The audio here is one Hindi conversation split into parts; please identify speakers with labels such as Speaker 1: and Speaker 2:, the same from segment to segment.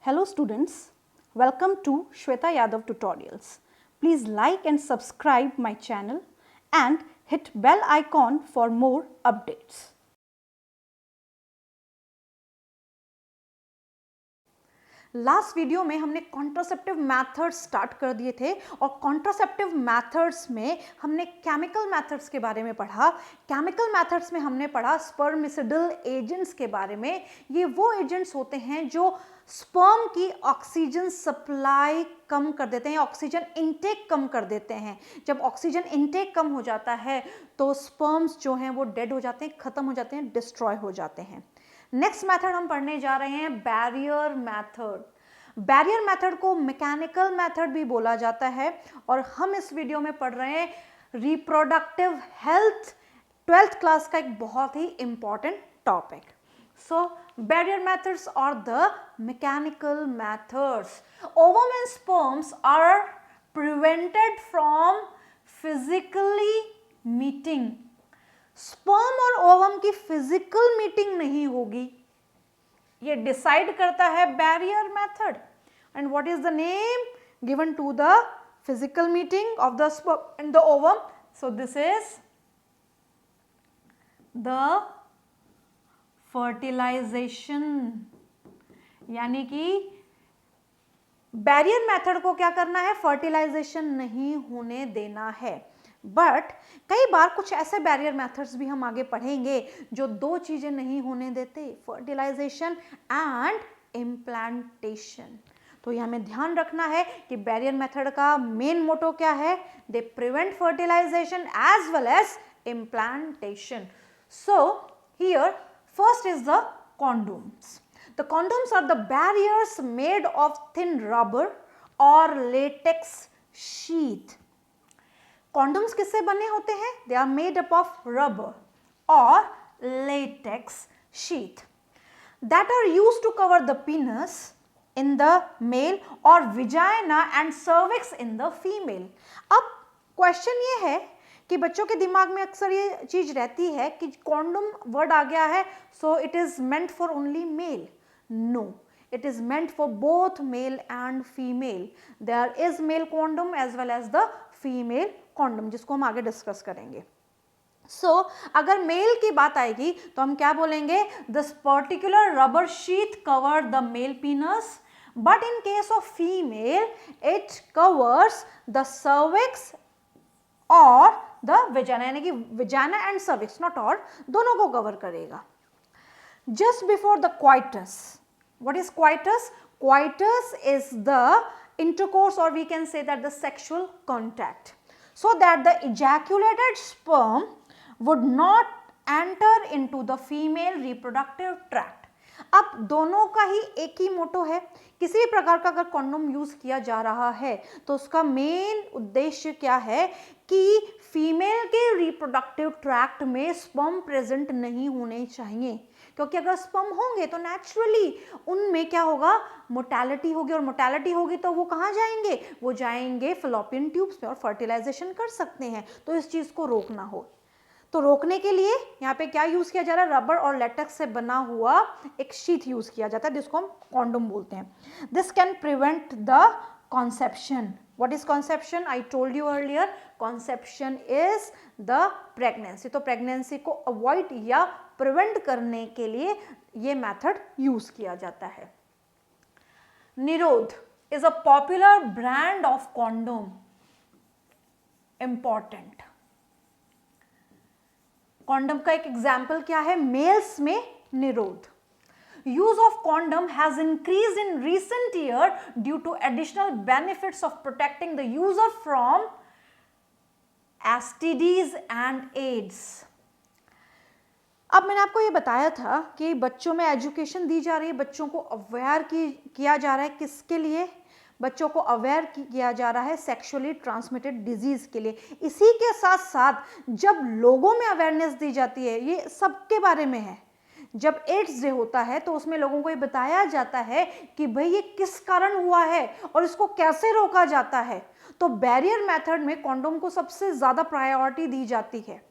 Speaker 1: Hello students, welcome to Shweta Yadav Tutorials. Please like and subscribe my channel and hit bell icon for more updates. Last video में हमने कॉन्ट्रासेप्टिव मेथड्स स्टार्ट कर दिए थे और कॉन्ट्रासेप्टिव मेथड्स में हमने केमिकल मेथड्स के बारे में पढ़ा। केमिकल मेथड्स में हमने पढ़ा स्पर्मिसिडल एजेंट्स के बारे में। ये वो एजेंट्स होते हैं जो स्पर्म की ऑक्सीजन सप्लाई कम कर देते हैं, ऑक्सीजन इनटेक कम कर देते हैं। जब ऑक्सीजन इनटेक कम हो जाता है तो स्पर्म्स जो हैं वो डेड हो जाते हैं, खत्म हो जाते हैं, डिस्ट्रॉय हो जाते हैं। नेक्स्ट मेथड हम पढ़ने जा रहे हैं बैरियर मेथड। बैरियर मेथड को मैकेनिकल मेथड भी बोला जाता है और हम इस वीडियो में पढ़ रहे हैं रिप्रोडक्टिव हेल्थ 12th क्लास का एक बहुत ही important topic. So barrier methods और the mechanical methods. Ovum and sperms are prevented from physically meeting. Sperm और ओवम की फिजिकल मीटिंग नहीं होगी, ये डिसाइड करता है barrier method. And what is the name given to the physical meeting of the sperm and the ovum? So this is the fertilization. यानी कि बैरियर मेथड को क्या करना है? फर्टिलाइजेशन नहीं होने देना है। बट कई बार कुछ ऐसे बैरियर मेथड्स भी हम आगे पढ़ेंगे जो दो चीजें नहीं होने देते, फर्टिलाइजेशन एंड इम्प्लांटेशन। तो ये हमें ध्यान रखना है कि बैरियर मेथड का मेन मोटो क्या है? They prevent fertilization as well as implantation. So here first is the condoms. The condoms are the barriers made of thin rubber or latex sheath. Condoms किससे बने होते हैं? They are made up of rubber or latex sheath that are used to cover the penis in the male or vagina and cervix in the female. अब क्वेश्चन ये है कि बच्चों के दिमाग में अक्सर ये चीज रहती है कि कॉन्डोम वर्ड आ गया है so it is meant for only male. No, it is meant for both male and female. There is male condom as well as the female condom, जिसको हम आगे डिस्कस करेंगे। अगर मेल की बात आएगी तो हम क्या बोलेंगे? This particular rubber sheath cover the male penis, but in case of female it covers the cervix और द वेजाना, यानी कि वेजाना एंड सर्विक्स, नॉट और, दोनों को कवर करेगा। Just before the coitus, what is coitus? Coitus is the intercourse और we can say that the sexual contact so that the ejaculated sperm would not enter into the female reproductive tract. अब दोनों का ही एक ही मोटो है। किसी भी प्रकार का अगर कॉन्डोम यूज किया जा रहा है तो उसका मेन उद्देश्य क्या है कि फीमेल के रिप्रोडक्टिव ट्रैक्ट में स्पर्म प्रेजेंट नहीं होने चाहिए, क्योंकि अगर स्पर्म होंगे तो नेचुरली उनमें क्या होगा? मोर्टेलिटी होगी, और मोर्टेलिटी होगी तो वो कहाँ जाएंगे? वो जाएंगे फैलोपियन ट्यूब्स में और फर्टिलाइजेशन कर सकते हैं। तो इस चीज को रोकना हो, तो रोकने के लिए यहाँ पे क्या यूज किया जा रहा है? रबर और लेटेक्स से बना हुआ एक शीथ यूज किया जाता है जिसको हम कॉन्डोम बोलते हैं। This can prevent the conception. What is conception? I told you earlier, conception is the pregnancy. तो प्रेगनेंसी को अवॉइड या प्रिवेंट करने के लिए ये मेथड यूज किया जाता है। निरोध is a popular brand of condom. Important, condom का एक एग्जाम्पल क्या है? मेल्स में निरोध। Use of condom has increase in recent year due to additional benefits of protecting the user from STDs and AIDS. अब मैंने आपको ये बताया था कि बच्चों में एजुकेशन दी जा रही है, बच्चों को अवेयर किया जा रहा है। किसके लिए? बच्चों को अवेयर किया जा रहा है सेक्सुअली ट्रांसमिटेड डिजीज के लिए। इसी के साथ साथ जब लोगों में अवेयरनेस दी जाती है, ये सबके बारे में है। जब एड्स डे होता है तो उसमें लोगों को ये बताया जाता है कि भाई ये किस कारण हुआ है और इसको कैसे रोका जाता है। तो बैरियर मेथड में कॉन्डोम को सबसे ज्यादा प्रायोरिटी दी जाती है,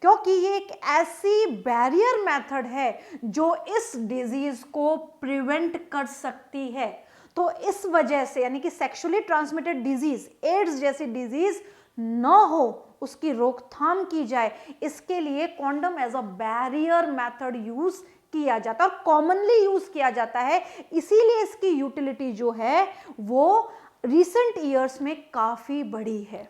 Speaker 1: क्योंकि ये एक ऐसी बैरियर मेथड है जो इस डिजीज को प्रिवेंट कर सकती है। तो इस वजह से यानी कि सेक्सुअली ट्रांसमिटेड डिजीज, एड्स जैसी डिजीज न हो, उसकी रोकथाम की जाए, इसके लिए condom as a barrier method use किया जाता है और कॉमनली यूज किया जाता है। इसीलिए इसकी यूटिलिटी जो है वो रिसेंट ईयर्स में काफी बढ़ी है।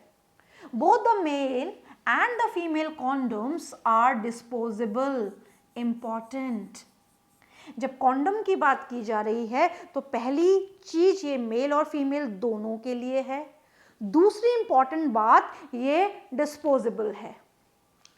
Speaker 1: Both the male and the female condoms are disposable. Important, जब कॉन्डम की बात की जा रही है तो पहली चीज ये मेल और फीमेल दोनों के लिए है। दूसरी इंपॉर्टेंट बात, ये डिस्पोजेबल है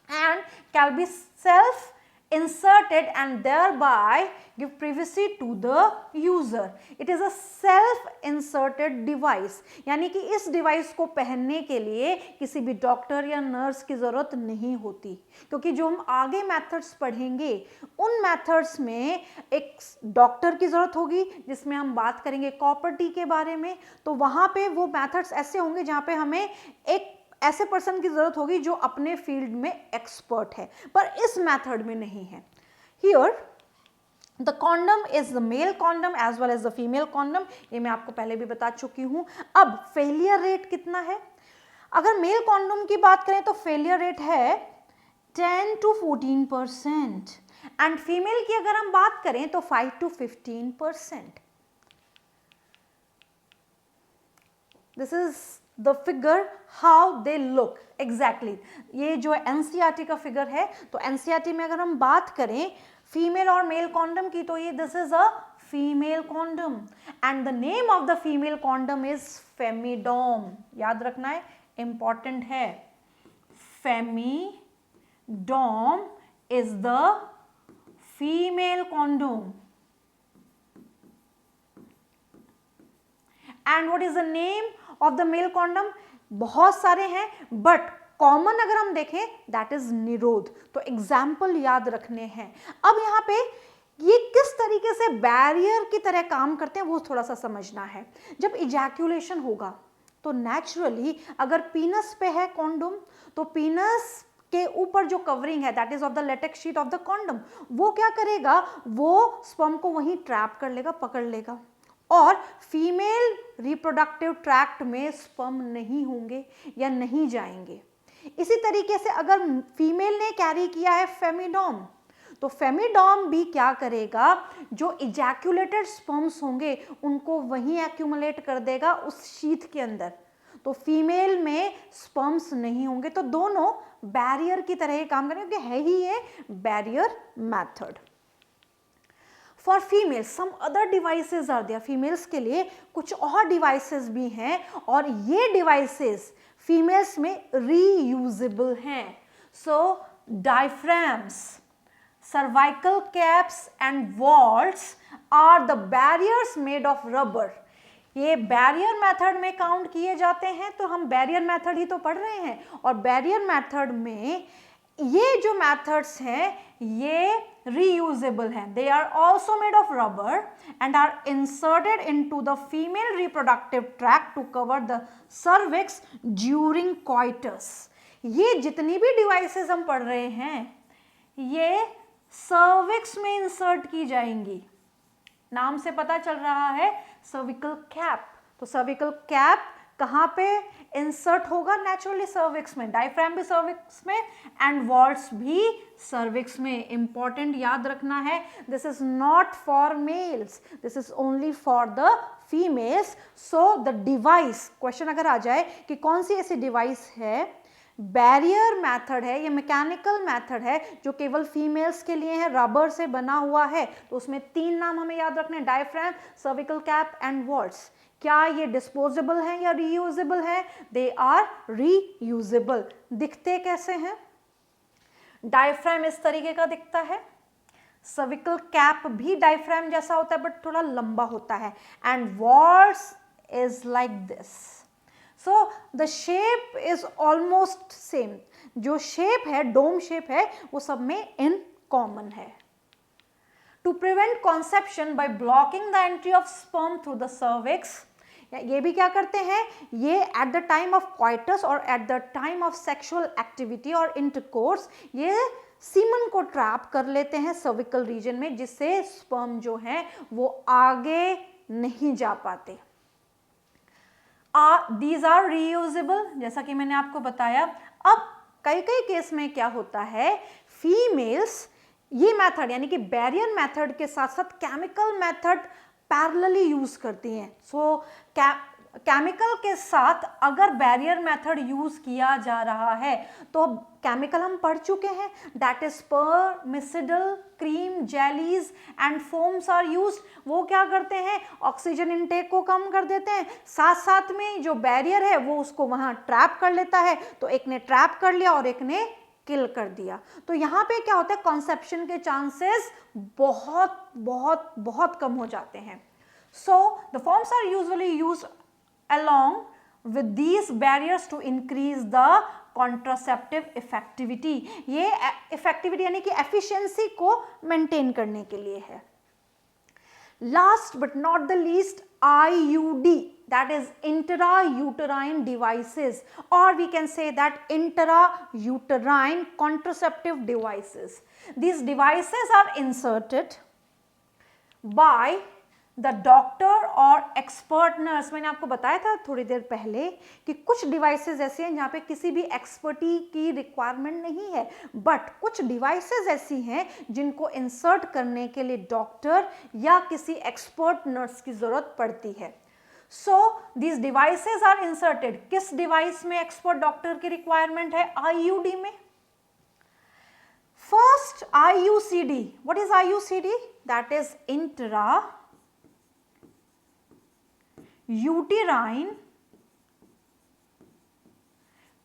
Speaker 1: and can be self inserted and thereby give privacy to the user. It is a self inserted device, यानी कि इस डिवाइस को पहनने के लिए किसी भी डॉक्टर या नर्स की जरूरत नहीं होती, क्योंकि जो हम आगे मेथड्स पढ़ेंगे उन मेथड्स में एक डॉक्टर की जरूरत होगी, जिसमें हम बात करेंगे कॉपर्टी के बारे में। तो वहां पे वो मेथड्स ऐसे होंगे जहां पे हमें एक ऐसे पर्सन की जरूरत होगी जो अपने फील्ड में एक्सपर्ट है, पर इस मेथड में नहीं है। Here the condom is the male condom as well as the female condom, ये मैं आपको पहले भी बता चुकी हूं। अब फेलियर रेट कितना है? अगर मेल कॉन्डम की बात करें तो फेलियर रेट है 10 to 14% एंड फीमेल की अगर हम बात करें तो 5 to 15%। This is the figure how they look exactly। ये जो एनसीईआरटी का फिगर है, तो एनसीईआरटी में अगर हम बात करें फीमेल और मेल कॉन्डम की तो ये this is a female condom and the name of the female condom is femidom. याद रखना है, इंपॉर्टेंट है। Femidom is the female condom and what is the name of the male condom? बहुत सारे हैं, बट कॉमन अगर हम देखें दैट इज निरोध। तो एग्जाम्पल याद रखने हैं। अब यहाँ पे ये किस तरीके से बैरियर की तरह काम करते हैं वो थोड़ा सा समझना है। जब इजैक्यूलेशन होगा तो नेचुरली अगर पीनस पे है कॉन्डम तो पीनस के ऊपर जो कवरिंग है that is of the latex sheet of the condom, वो क्या करेगा, वो स्पर्म को वहीं ट्रैप कर लेगा, पकड़ लेगा, और फीमेल रिप्रोडक्टिव ट्रैक्ट में स्पर्म नहीं होंगे या नहीं जाएंगे। इसी तरीके से अगर फीमेल ने कैरी किया है फेमिडोम तो फेमिडोम भी क्या करेगा, जो इजैक्यूलेटेड स्पर्म्स होंगे उनको वहीं एक्यूमुलेट कर देगा उस शीथ के अंदर, तो फीमेल में स्पर्म्स नहीं होंगे। तो दोनों बैरियर की तरह ही काम करेंगे, है ही ये barrier method. For female some other devices are there, females के लिए कुछ और डिवाइसेस भी हैं और ये डिवाइसेस फीमेल्स में रीयूजेबल हैं। So diaphragms, cervical caps and vaults are the barriers made of rubber. ये बैरियर मेथड में काउंट किए जाते हैं, तो हम बैरियर मेथड ही तो पढ़ रहे हैं, और बैरियर मेथड में ये जो मेथड्स हैं ये reusable हैं। They are also made of rubber and are inserted into the female reproductive tract to cover the cervix during coitus। ये जितनी भी डिवाइसेस हम पढ़ रहे हैं ये सर्विक्स में इंसर्ट की जाएंगी। नाम से पता चल रहा है सर्विकल कैप, तो सर्विकल कैप कहाँ पे इंसर्ट होगा, नेचुरली सर्विक्स में, डायफ्राम भी सर्विक्स में एंड वॉल्ट्स भी सर्विक्स में। इंपॉर्टेंट याद रखना है, this is not for mails, this is only for the females. So the device, question अगर आ जाए कि कौन सी ऐसी डिवाइस है, बैरियर मेथड है, ये मैकेनिकल मेथड है जो केवल फीमेल्स के लिए है, रबर से बना हुआ है, तो उसमें 3 नाम हमें याद रखने हैं, diaphragm, cervical cap and vaults. क्या ये डिस्पोजेबल है या रीयूजेबल है? They are reusable. दिखते कैसे हैं? डायफ्राम इस तरीके का दिखता है, सर्विकल कैप भी डायफ्राम जैसा होता है बट थोड़ा लंबा होता है, and vaults is like this. So the shape is almost same, जो शेप है, डोम शेप है, वो सब में इन कॉमन है। To prevent conception by blocking the entry of sperm through the cervix, ये भी क्या करते हैं, ये at the time of coitus और at the time of sexual activity और इंटरकोर्स ये सीमन को ट्रैप कर लेते हैं सर्विकल रीजन में, जिससे स्पर्म जो है वो आगे नहीं जा पाते। दीज आर रीयूजेबल, जैसा कि मैंने आपको बताया। अब कई केस में क्या होता है, फीमेल्स ये मेथड यानी कि बैरियर मेथड के साथ साथ केमिकल मेथड पैरेलली यूज करती हैं। सो केमिकल के साथ अगर बैरियर मेथड यूज किया जा रहा है तो केमिकल हम पढ़ चुके हैं, that is spermicidal, cream, jellies and foams are used. वो क्या करते हैं, ऑक्सीजन इनटेक को कम कर देते हैं, साथ साथ में जो बैरियर है वो उसको वहां ट्रैप कर लेता है। तो एक ने ट्रैप कर लिया और एक ने किल कर दिया। तो यहाँ पे क्या होता है, कॉन्सेप्शन के चांसेस बहुत बहुत बहुत कम हो जाते हैं। So the forms are usually used along with these barriers to increase the contraceptive effectivity। ये effectivity यानी कि efficiency को maintain करने के लिए है। Last but not the least, IUD, that is intrauterine devices, or we can say that intrauterine contraceptive devices. These devices are inserted by the doctor और एक्सपर्ट नर्स। मैंने आपको बताया था थोड़ी देर पहले कि कुछ डिवाइसेस ऐसे हैं जहाँ पे किसी भी एक्सपर्टी की रिक्वायरमेंट नहीं है, बट कुछ डिवाइसेस ऐसी हैं जिनको इंसर्ट करने के लिए डॉक्टर या किसी एक्सपर्ट नर्स की जरूरत पड़ती है। So these devices are inserted. किस डिवाइस में एक्सपर्ट डॉक्टर की रिक्वायरमेंट है, आईयूडी में। First IUCD, what is IUCD, that is intra uterine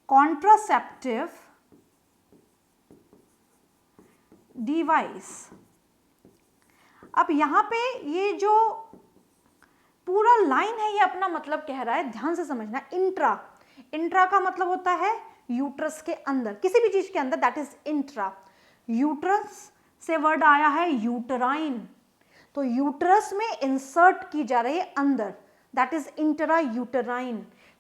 Speaker 1: contraceptive device. अब यहां पे ये जो पूरा लाइन है ये अपना मतलब कह रहा है, ध्यान से समझना। इंट्रा का मतलब होता है यूट्रस के अंदर, किसी भी चीज के अंदर, दैट इज इंट्रा। यूट्रस से वर्ड आया है यूटेराइन, तो यूट्रस में इंसर्ट की जा रही है अंदर, that is intrauterine.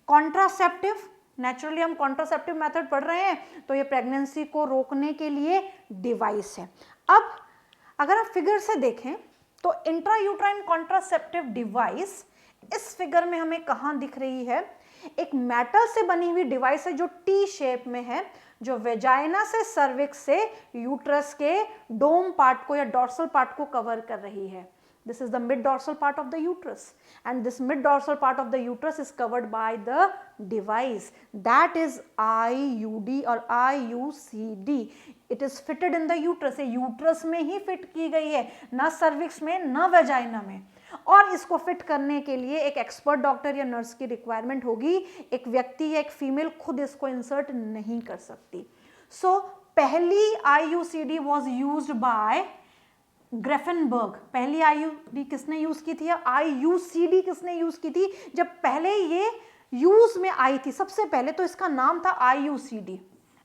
Speaker 1: Contraceptive, naturally हम कॉन्ट्रासेप्टिव मेथड पढ़ रहे हैं, तो ये प्रेगनेंसी को रोकने के लिए डिवाइस है। अब अगर आप फिगर से देखें तो इंट्रायूटेराइन कॉन्ट्रासेप्टिव डिवाइस इस फिगर में हमें कहां दिख रही है, एक मेटल से बनी हुई डिवाइस है जो टी शेप में है, जो वेजाइना से सर्विक्स से यूट्रस के डोम पार्ट को या डॉर्सल पार्ट को कवर कर रही है। This is the mid dorsal part of the uterus, and this mid dorsal part of the uterus is covered by the device that is IUD or IUCD. It is fitted in the uterus. ये यूट्रस में ही फिट की गई है, ना सर्विक्स में ना वेजाइना में। और इसको फिट करने के लिए एक एक्सपर्ट डॉक्टर या नर्स की रिक्वायरमेंट होगी। एक व्यक्ति या एक फीमेल खुद इसको इंसर्ट नहीं कर सकती। सो पहली IUCD was used by ग्रेफेनबर्ग। पहली IUD किसने यूज की थी, IUCD किसने यूज की थी, जब पहले ये यूज में आई थी सबसे पहले, तो इसका नाम था IUCD।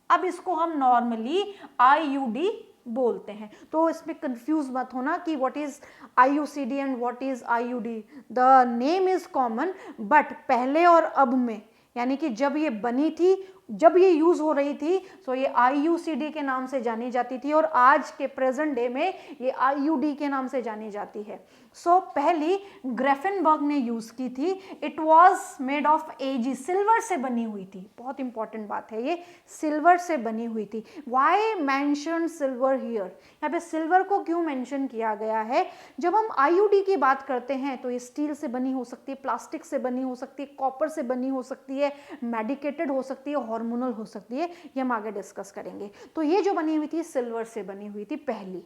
Speaker 1: अब इसको हम नॉर्मली IUD बोलते हैं, तो इसमें कंफ्यूज मत होना कि what is IUCD and what is IUD। The name is common, but पहले और अब में, यानी कि जब ये बनी थी, जब ये यूज हो रही थी, तो ये IUCD के नाम से जानी जाती थी, और आज के प्रेजेंट डे में ये IUD के नाम से जानी जाती है। सो पहली ग्रेफेनबर्ग ने यूज की थी। It was made of Ag, silver से बनी हुई थी। बहुत इंपॉर्टेंट बात है, ये सिल्वर से बनी हुई थी। वाई मेंशन सिल्वर हियर, यहाँ पे सिल्वर को क्यों मेंशन किया गया है? जब हम IUD की बात करते हैं तो ये स्टील से बनी हो सकती है, प्लास्टिक से बनी हो सकती है, कॉपर से बनी हो सकती है, मेडिकेटेड हो सकती है, हार्मोनल हो सकती है, ये हम आगे डिस्कस करेंगे। तो ये जो बनी हुई थी सिल्वर से बनी हुई थी पहली।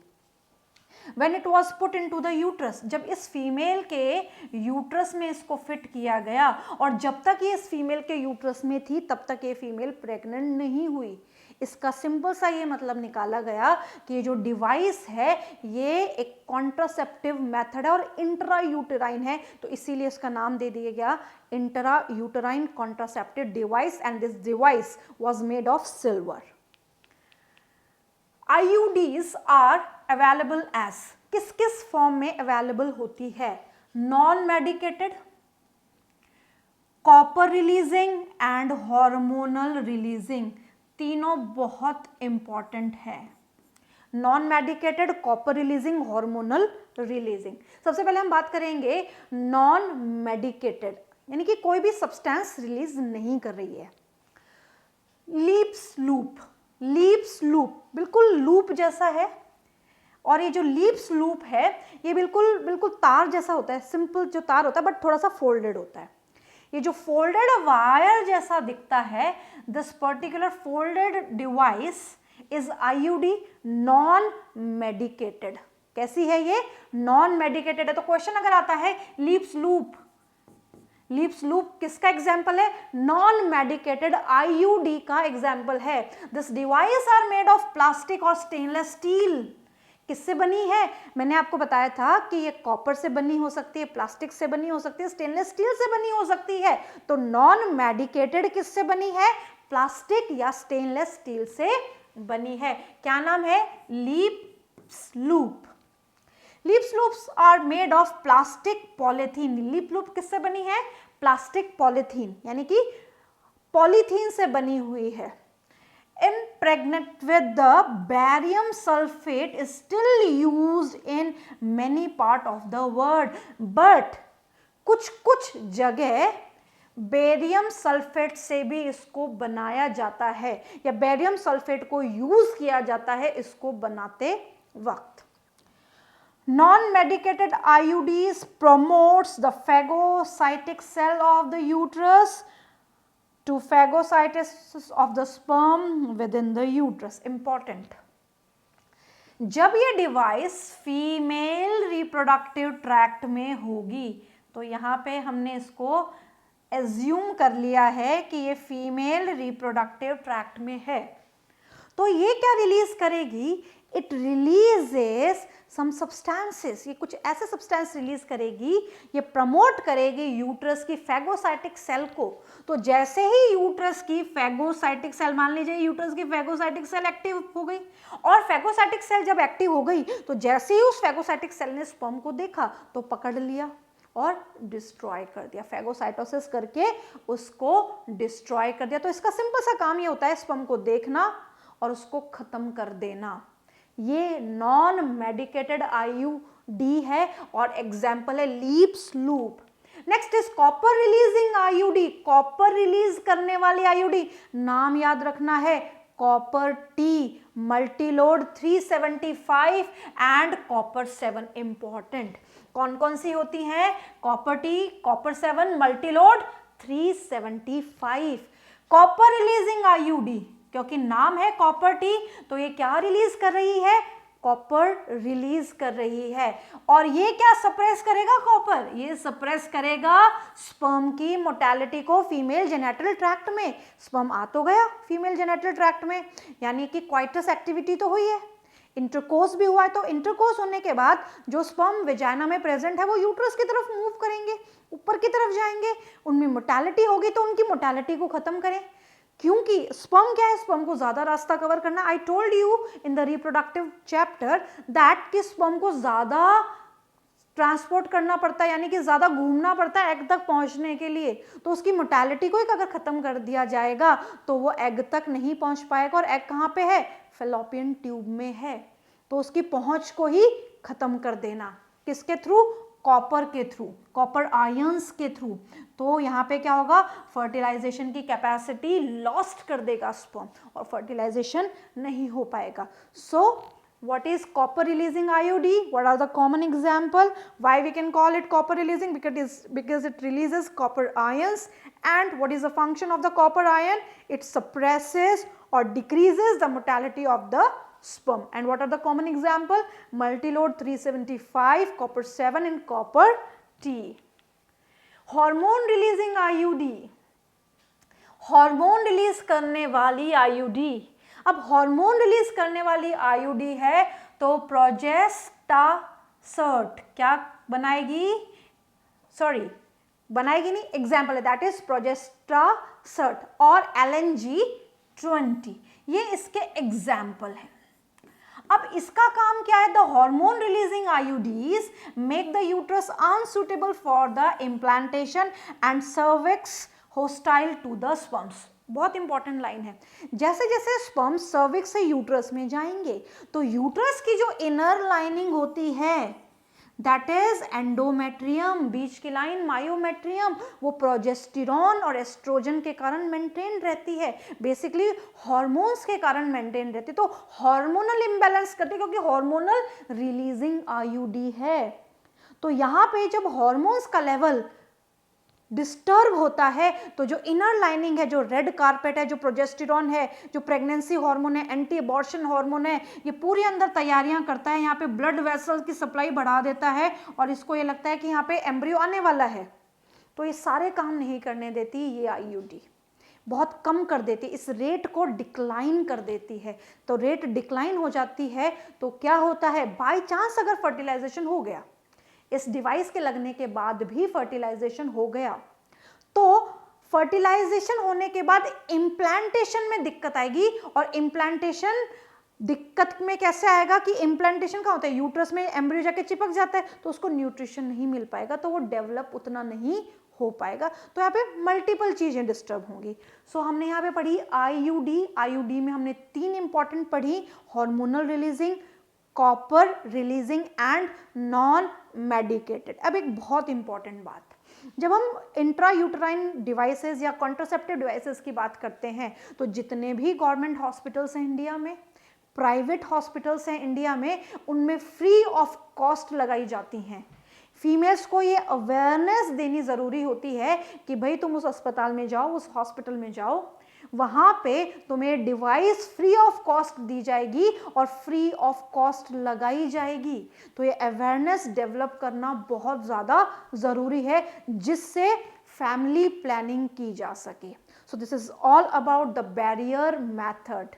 Speaker 1: When it was put into the uterus, जब इस फीमेल के यूट्रस में इसको फिट किया गया, और जब तक ये इस फीमेल के यूट्रस में थी तब तक ये फीमेल प्रेग्नेंट नहीं हुई। इसका सिंपल सा ये मतलब निकाला गया कि ये जो डिवाइस है ये एक कॉन्ट्रासेप्टिव मेथड है और इंट्रायूटेराइन है, तो इसीलिए इसका नाम दे दिया गया intrauterine contraceptive device, and this device was made of silver. IUDs are available as, किस किस फॉर्म में अवेलेबल होती है? Non medicated, copper releasing and hormonal releasing, तीनों बहुत इंपॉर्टेंट है। Non medicated, copper releasing, hormonal releasing. सबसे पहले हम बात करेंगे नॉन मेडिकेटेड, यानी कि कोई भी सब्सटेंस रिलीज नहीं कर रही है। लीप्स लूप, लीप्स लूप बिल्कुल लूप जैसा है, और ये जो लीप्स लूप है ये बिल्कुल बिल्कुल तार जैसा होता है, सिंपल जो तार होता है बट थोड़ा सा फोल्डेड होता है। ये जो फोल्डेड वायर जैसा दिखता है, this particular folded device is IUD non medicated. कैसी है ये? नॉन मेडिकेटेड है। तो क्वेश्चन अगर आता है लीप्स लूप, लीप्स लूप किसका एग्जाम्पल है? नॉन मेडिकेटेड आईयूडी का एग्जाम्पल है। This device are made of plastic और स्टेनलेस स्टील। किससे बनी है? मैंने आपको बताया था कि ये कॉपर से बनी हो सकती है, प्लास्टिक से बनी हो सकती है, स्टेनलेस स्टील से बनी हो सकती है। तो नॉन मेडिकेटेड किससे बनी है? प्लास्टिक या स्टेनलेस स्टील से बनी है। क्या नाम है? Lippes loop. Lippes loops are made of plastic polythene. Lippes loop किससे बनी है? प्लास्टिक पॉलीथीन, यानी कि पॉलीथीन से बनी हुई है। Impregnate with the barium sulfate is still used in many part of the world, but कुछ जगह बेरियम सल्फेट से भी इसको बनाया जाता है, या बेरियम सल्फेट को यूज किया जाता है इसको बनाते वक्त। Non-medicated IUDs promotes the phagocytic cell of the uterus to phagocytosis of the sperm within the uterus. Important. जब ये डिवाइस फीमेल रिप्रोडक्टिव ट्रैक्ट में होगी, तो यहाँ पे हमने इसको एज्यूम कर लिया है कि ये फीमेल रिप्रोडक्टिव ट्रैक्ट में है। तो ये क्या रिलीज करेगी? इट रिलीजेस सम सब्सटेंसेस, ये कुछ ऐसे सब्सटेंस रिलीज करेगी, ये प्रमोट करेगी यूट्रस की फैगोसाइटिक सेल को। तो जैसे ही यूट्रस की फैगोसाइटिक सेल, मान लीजिए यूट्रस की फैगोसाइटिक सेल एक्टिव हो गई, और फैगोसाइटिक सेल जब एक्टिव हो गई तो जैसे ही उस फैगोसाइटिक सेल ने स्पर्म को देखा तो पकड़ लिया और डिस्ट्रॉय कर दिया, फैगोसाइटोसिस करके उसको डिस्ट्रॉय कर दिया। तो इसका सिंपल सा काम ये होता है स्पर्म को देखना और उसको खत्म कर देना। ये नॉन मेडिकेटेड आईयूडी है और एग्जाम्पल है Lippes loop. Next is copper releasing IUD. Copper release करने वाली आईयूडी, नाम याद रखना है copper T, Multiload 375 and copper 7। Important कौन कौन सी होती हैं? Copper T, copper 7, Multiload 375। Copper releasing IUD, क्योंकि नाम है कॉपर टी, तो ये क्या रिलीज कर रही है? कॉपर रिलीज कर रही है। और ये क्या सप्रेस करेगा? कॉपर ये सप्रेस करेगा स्पर्म की मोटेलिटी को फीमेल जेनेटल ट्रैक्ट में। स्पर्म आ तो गया फीमेल जेनेटल ट्रैक्ट में, यानी कि क्वाइटस एक्टिविटी तो हुई है, इंटरकोर्स भी हुआ है। तो इंटरकोर्स होने के बाद जो स्पर्म वेजाइना में प्रेजेंट है वो यूट्रस की तरफ मूव करेंगे, ऊपर की तरफ जाएंगे, उनमें मोटेलिटी होगी तो उनकी मोटेलिटी को खत्म करें। क्योंकि स्पर्म क्या है? स्पर्म को ज्यादा रास्ता कवर करना। I told you in the reproductive chapter that कि स्पर्म को ज्यादा ट्रांसपोर्ट करना पड़ता है, यानी कि ज्यादा घूमना पड़ता है एग तक पहुंचने के लिए। तो उसकी मोटेलिटी को अगर खत्म कर दिया जाएगा तो वो एग तक नहीं पहुंच पाएगा, और एग कहाँ पे है? फैलोपियन ट्यूब में है। तो उसकी पहुंच को ही खत्म कर देना। किसके थ्रू? कॉपर के थ्रू, कॉपर आयंस के थ्रू। तो यहाँ पे क्या होगा? फर्टिलाइजेशन की कैपेसिटी लॉस्ट कर देगा स्पर्म, और फर्टिलाइजेशन नहीं हो पाएगा। सो what is copper releasing IUD? What are the common example? Why we can call it copper releasing? Because it releases copper ions. And what is the function of the copper ion? It suppresses or decreases the motility of the sperm. And what are the common example? Multilode 375, copper 7 and copper T. Hormone releasing IUD. Hormone release करने वाली आईयूडी। अब हार्मोन रिलीज करने वाली आईयूडी है तो प्रोजेस्टासर्ट क्या बनाएगी? सॉरी, बनाएगी नहीं, एग्जाम्पल है दैट इज प्रोजेस्टासर्ट और LNG-20, ये इसके एग्जाम्पल है। अब इसका काम क्या है? The hormone releasing IUDs make the uterus unsuitable for the implantation and cervix hostile to the sperms. बहुत इंपॉर्टेंट लाइन है। जैसे जैसे स्पर्म्स सर्विक्स से यूट्रस में जाएंगे तो यूट्रस की जो इनर लाइनिंग होती है दैट इज एंडोमेट्रियम, बीच की लाइन मायोमेट्रियम, वो प्रोजेस्टेरॉन और एस्ट्रोजन के कारण मेंटेन रहती है, बेसिकली हार्मोन्स के कारण मेंटेन रहती है। तो हार्मोनल इम्बैलेंस करती है क्योंकि हार्मोनल रिलीजिंग आईयूडी है। तो यहाँ पे जब हार्मोन्स का लेवल डिस्टर्ब होता है तो जो इनर लाइनिंग है, जो रेड कारपेट है, जो प्रोजेस्टेरॉन है, जो प्रेगनेंसी हार्मोन है, एंटी अबॉर्शन हार्मोन है, ये पूरी अंदर तैयारियां करता है, यहाँ पे ब्लड वेसल्स की सप्लाई बढ़ा देता है और इसको ये लगता है कि यहाँ पे एम्ब्रियो आने वाला है। तो ये सारे काम नहीं करने देती ये आईयूडी, बहुत कम कर देती, इस रेट को डिक्लाइन कर देती है। तो रेट डिक्लाइन हो जाती है तो क्या होता है, बाय चांस अगर फर्टिलाइजेशन हो गया, इस डिवाइस के लगने के बाद भी फर्टिलाइजेशन हो गया, तो फर्टिलाइजेशन होने के बाद इम्प्लांटेशन में दिक्कत आएगी। और इम्प्लांटेशन दिक्कत में कैसे आएगा कि इम्प्लांटेशन का होता है यूट्रस में एम्ब्रियो जाके चिपक जाता है तो उसको न्यूट्रिशन नहीं मिल पाएगा, तो वो डेवलप उतना नहीं हो पाएगा। तो यहाँ पे मल्टीपल चीजें डिस्टर्ब होंगी। सो हमने यहाँ पे पढ़ी आईयूडी। आईयूडी में हमने 3 इंपॉर्टेंट पढ़ी, hormonal releasing, copper releasing and non medicated. अब एक बहुत इंपॉर्टेंट बात, जब हम इंट्रायूटराइन डिवाइसेस या कॉन्ट्रासेप्टिव डिवाइसेस की बात करते हैं तो जितने भी गवर्नमेंट हॉस्पिटल्स हैं इंडिया में, प्राइवेट हॉस्पिटल्स हैं इंडिया में, उनमें फ्री ऑफ कॉस्ट लगाई जाती हैं। फीमेल्स को ये अवेयरनेस देनी ज़रूरी होती है कि भाई तुम उस अस्पताल में जाओ, उस हॉस्पिटल में जाओ, वहाँ पे तुम्हें डिवाइस फ्री ऑफ कॉस्ट दी जाएगी और फ्री ऑफ कॉस्ट लगाई जाएगी। तो ये अवेयरनेस डेवलप करना बहुत ज़्यादा ज़रूरी है जिससे फैमिली प्लानिंग की जा सके। सो this is all about the barrier method.